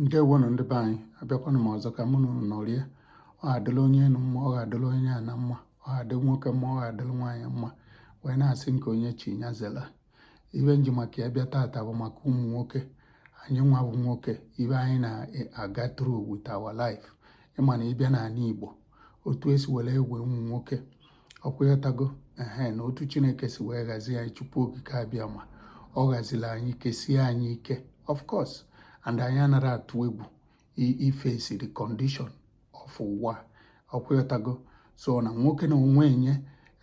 Nke wonu ndị be anyị abịakwana m ọzọ ka mụ na unu nọrịa. Ọ ga-adịla onye enu mma, ọ ga-adịla onye ana mma, ọ ga-adịla nwoke mma, ọ ga-adịla nwaanyị mma, wee na-asị nke onye chi ya zela. Ibe nji maka ya bịa tata bụ maka ụmụ nwoke. Anyị nwa bụ nwoke, ibe anyị na-aga through with our life. Ịma na ịbịa n'ala Igbo, otu esi were egwe ụmụ nwoke ọkwụghọtago na otu Chineke si wee ghazie anyị Chukwu okike abịa ma ọ ghaziri anyị kesie anyị ike, of course, and anyị anaghị atụ egwu ifesi the condition of ụwa ọkwụghọtago. So na nwoke na onwe enye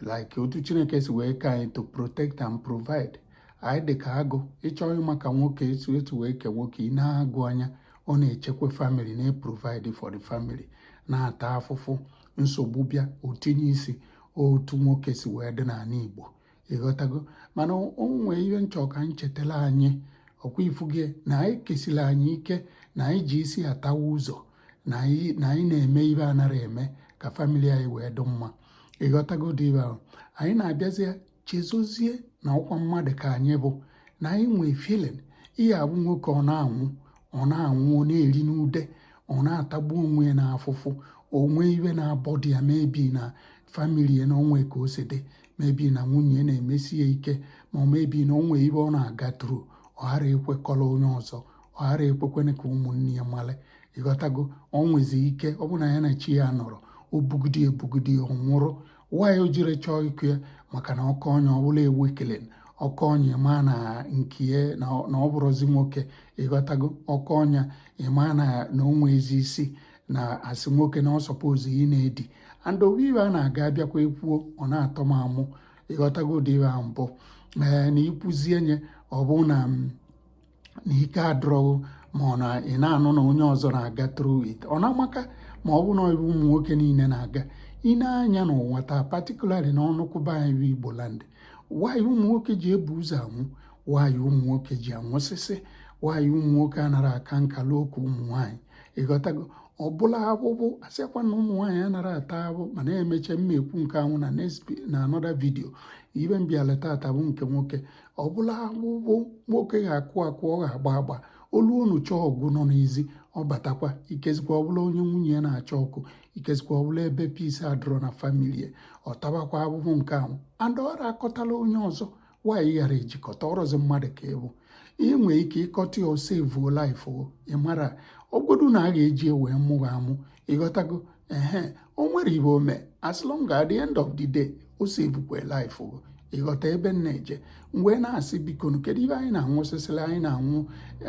like otu Chineke si wee ka anyị to protect and provide. Anyị dị ka agụ, ịchọghị maka nwoke etu wee ke nwoke, ị na-agụ anya, ọ na-echekwa family, na-provide for the family, na-ata afụfụ, nsogbu bịa otinye isi otu nwoke si wee dị n'ala Igbo, ịghọtago. Mana o nwee ihe nchọ ka anyị chetala anyị ọkwa ifu gị na anyị kesiri anyị ike, na anyị ji isi atawa ụzọ, na anyị na-eme ibe anara eme ka famili anyị wee dị mma, ịghọtago dị ibe ahụ. Anyị na-abịazie chezozie na ọkwa mmadụ ka anyị bụ, na anyị nwee feeling ihe abụ nwoke ọ na-anwụ ọ na-eri n'ude, ọ na-atagbu onwe ya n'afụfụ, onwe ibe na-abọ dị ya, mebi na famili ya na onwe ka o si dị, mebi na nwunye na-emesi ya ike, ma ọ mebi na onwe ibe ọ na-aga tru, ọ ghara ekwekọrọ onye ọzọ, ọ ghara ekwekwana ka ụmụnne ya male, ịghọtago. Ọ nwezi ike ọ bụ na ya na chi ya nọrọ, o bugide ọ nwụrụ. Nwaanyị o jiri chọọ ikwu ya maka na ọkọ onye ọbụla ewekele ọkọ onye ma na nkie na ọ bụrụzi nwoke, ịghọtago. Ọkọ ọnya ịma na onwe ezi isi na asị nwoke na ọ sọpozi ị na-edi and obi ibe a na-aga abịakwa ekwuo, ọ na-atọ m amụ, ịghọtago dị ibe ahụ mbụ na ikwuzie nye ọ bụ na ike adịrọghị, ma ọ na ị na-anụ na onye ọzọ na-aga through it, ọ na-amaka. Ma ọ bụ na ibe ụmụ nwoke niile na-aga, ị na-anya n'ụwa taa, particularly na ọnụkwụba anyị bụ Igbo land, nwaanyị ụmụ nwoke ji ebu ụzọ anwụ, nwaanyị ụmụ nwoke ji anwụsịsị, nwaanyị ụmụ nwoke anara aka nkala oku ụmụ nwaanyị, ịghọtago. Ọ bụla abụbụ asịakwa na ụmụ nwaanyị anara ata abụ, mana emeche mmekwu nke anwụ na another video. Ibe mbịala tata bụ nke nwoke. Ọ bụla abụbụ nwoke ga-akụ ọ ga-agba agba, olu unu chọọ ọgụ nọ n'izi, ọ batakwa ikezikwa ọbụla onye nwunye ya na-achọ ọkụ, ikezikwa ọbụla ebe peace adịrọ na famili ya, ọ tabakwa abụbụ nke ahụ and ọra akọtala onye ọzọ. Nwaanyị ghara ejikọta ọrọzi mmadụ ka ịbụ, ihe nwee ike ịkọta ya osevuo life ịmara ọgwodu na a ga-eji wee mụghị amụ, ịghọtago. O nwere ibe ome as long at the end of the day o sevukwe life ịghọta ebe m na-eje. Mgbe na-asị biko kedu ibe anyị na-anwụsịsịrị, anyị na-anwụ,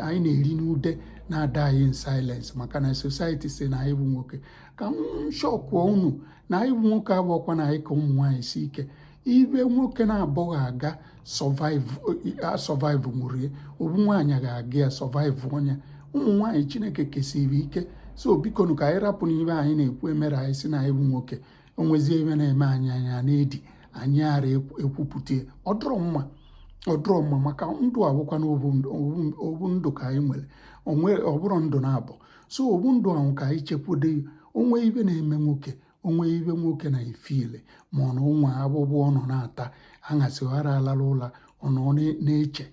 anyị na-eri n'ude na-ada anyị in silence maka na society si na anyị bụ nwoke. Ka m shọkụọ unu na anyị bụ nwoke abụọkwa na anyị ka ụmụ nwaanyị si ike. Ibe nwoke na-abụghị aga survive nwụrie, obu nwaanyị ga-aga ya survive onye. Ụmụ nwaanyị Chineke kesiri ike, so biko ka anyị rapụ n'ibe anyị na-ekwu emere anyị si na anyị bụ nwoke. O nwezie ibe na-eme anyị anya na-edi, anyị ara ekwupụta ọdụrọ mma maka ndụ abụkwa na obu ndụ ka anyị nwere, ọ bụrụ ndụ na-abụ. So obu ndụ ahụ ka anyị chekwude. Onwe ibe na-eme nwoke, onwe ibe nwoke na-efile, ma ọ na onwe abụbụ ọ nọ na-ata aṅasị, ghara alala ụla, ọ nọ na-eche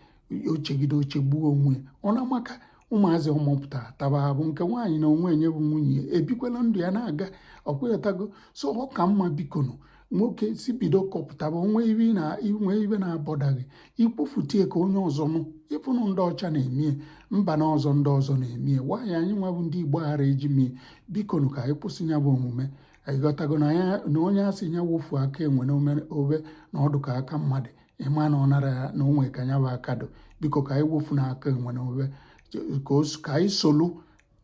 ochegide oche gbuo onwe, ọ na-amaka. Ụmụazị ọmụpụta taba abụ nke nwaanyị na onwe enye bụ nwunye ebikwela ndụ ya na-aga, ọkwụghọtago. So ọ ka mma bikonu nwoke si bido kọpụtaba onwe ibe na-abọdaghị ikwufutie ka onye ọzọ nụ. Ịfụnụ ndị ọcha na-emie, mba na ọzọ ndị ọzọ na-emie, nwaanyị anyị nwa bụ ndị Igbo ghara eji mie. Bikonu ka anyị kwụsị ya bụ omume, ịghọtago. Na onye asị ya wofu aka enwe obe na ọdụ ka aka mmadụ, ịma na ọ nara ya na onwe ka ya bụ akado. Biko ka anyị wofu na aka enwe na obe, ka anyị solu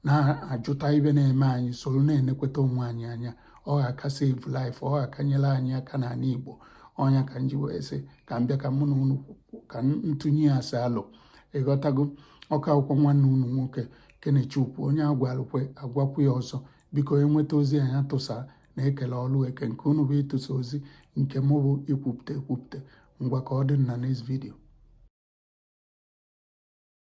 na-ajụta ibe na-eme anyị, solu na-enekweta onwe anyị anya. Ọ ga-aka save life, ọ ga-akanyela anyị aka n'ala Igbo. Ọnya ka nji wee sị ka m bịa ka mụ na unu ka ntụnye ya asị alụ, ịghọtago. Ọka akwụkwọ nwanne unu nwoke Kenechukwu, onye agwalụkwe agwakwu ya ọzọ. Biko enweta ozi anya tụsa na-ekele ọlụ eke nke unu bụ ịtụsa ozi, nke mụ bụ ikwupụta ngwa ka ọ dị na next video.